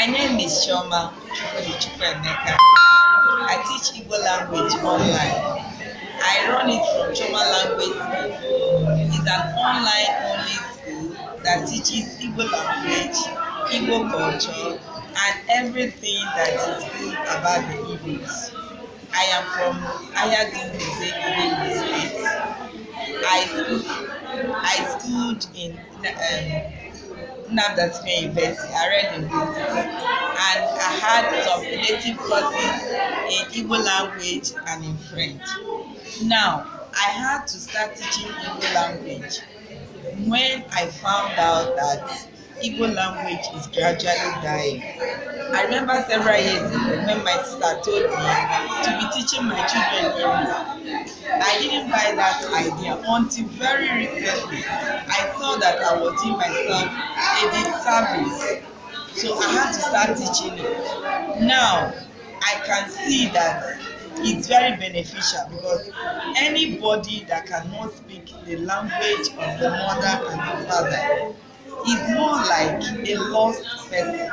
My name is Shoma Chukwemeka. I teach Igbo language online. I run it from Choma Language School. It's an online only school that teaches Igbo language, Igbo culture, and everything that is good about the Igbos. I am from Ayadin State. I schooled in Nnamdi University. I read linguistics and I had some relative courses in Igbo language and in French. Now, I had to start teaching Igbo language when I found out that Igbo language is gradually dying. I remember several years ago when my sister told me to be teaching my children Igbo. I didn't buy that idea until very recently. I saw that I was doing myself a disservice. So I had to start teaching it. Now, I can see that it's very beneficial because anybody that cannot speak the language of the mother and the father is more like a lost person.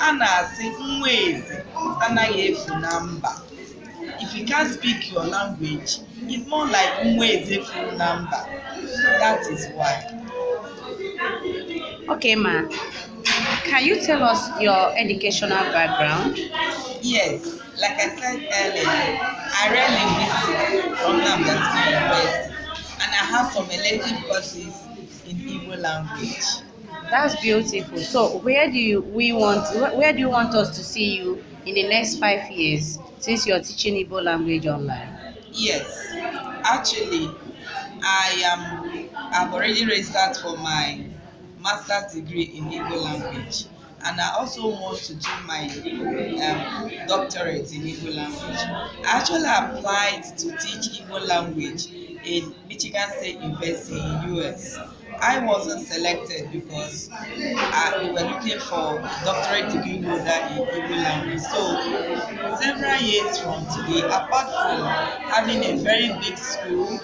A na-asị nwa ezi anaghị efu na mba. If you can't speak your language, it's more like nwa ezi efu na mba. That is why. Okay, ma. Can you tell us your educational background? Yes, like I said earlier, I read linguistics from Nnamdi University and I have some elective courses in Igbo language. That's beautiful. So, where do you want us to see you in the next 5 years since you're teaching Igbo language online? Yes, actually, I've already registered for my master's degree in Igbo language, and I also want to do my doctorate in Igbo language. I actually applied to teach Igbo language in Michigan State University in US. I wasn't selected because we were looking for doctorate degree holder in Igbo language. So several years from today, apart from having a very big school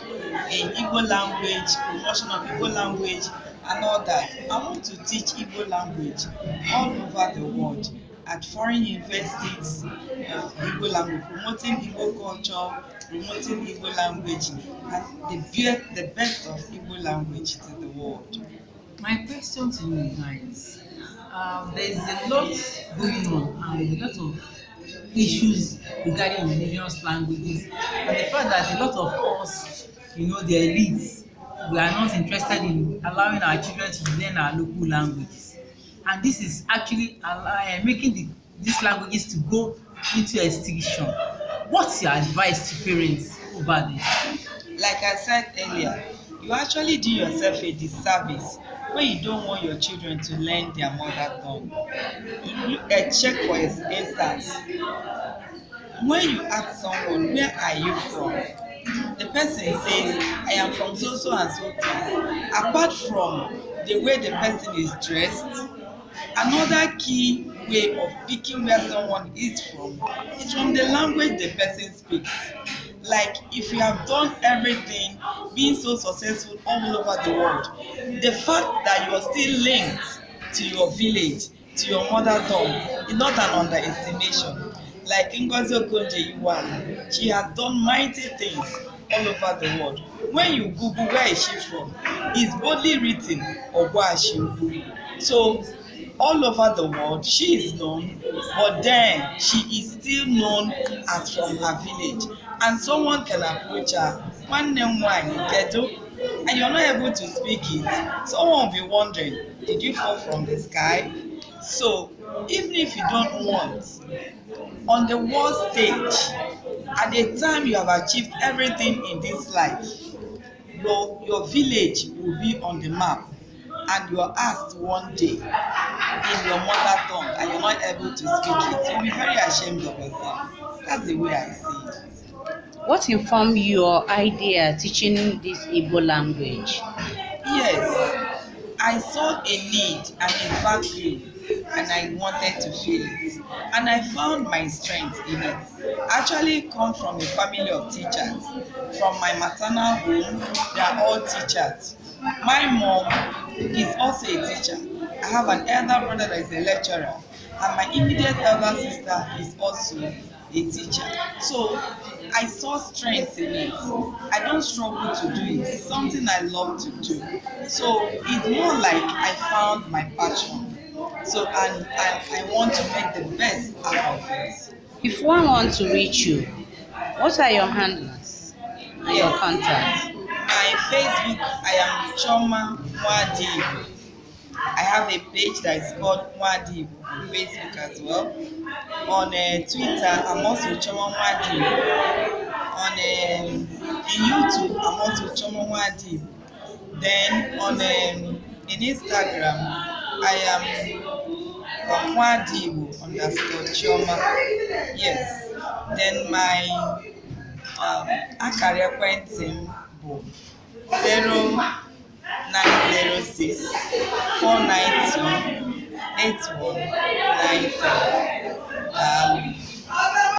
in Igbo language, promotion of Igbo language and all that, I want to teach Igbo language all over the world at foreign universities of Igbo language, promoting Igbo culture, promoting Igbo language, and the best of Igbo language to the world. My question to you guys, there's a lot going on and a lot of issues regarding indigenous languages, and the fact that a lot of us, the elites, we are not interested in allowing our children to learn our local languages, and this is actually making these languages to go into extinction. What's your advice to parents over this? Like I said earlier, you actually do yourself a disservice when you don't want your children to learn their mother tongue. Check for instance, when you ask someone, where are you from? The person says, I am from so and so place. Apart from the way the person is dressed, another key way of picking where someone is from the language the person speaks. Like if you have done everything, being so successful all over the world, the fact that you are still linked to your village, to your mother tongue, is not an underestimation. Like Ngozi Okonjo-Iweala, she has done mighty things all over the world. When you Google where is she from, it's boldly written Ogwashiugwu. So all over the world, she is known, but then she is still known as from her village. And someone can approach her, one name wine, and you're not able to speak it. Someone will be wondering, did you fall from the sky? So even if you don't want, on the world stage, at the time you have achieved everything in this life, your village will be on the map, and you are asked one day in your mother tongue and you're not able to speak it, you'll be very ashamed of yourself. That's the way I see it. What informed your idea teaching this Igbo language? Yes, I saw a need and a vacuum, and I wanted to fill it. And I found my strength in it. I actually come from a family of teachers. From my maternal home, they are all teachers. My mom is also a teacher. I have an elder brother that is a lecturer. and my immediate elder sister is also a teacher. So I saw strength in it. I don't struggle to do it. It's something I love to do. So it's more like I found my passion. So and I want to make the best out of it. If one wants to reach you, what are your handles and your Yes. contacts? My Facebook, I am Choma Nwadi. I have a page that is called Nwadi on Facebook as well. On Twitter, I'm also Choma Nwadi. On in YouTube, I'm also Choma Nwadi. Then on in Instagram, I am Nwadi underscore Choma. Yes. Then my akara ekwentị m bụ 0906 492 8193.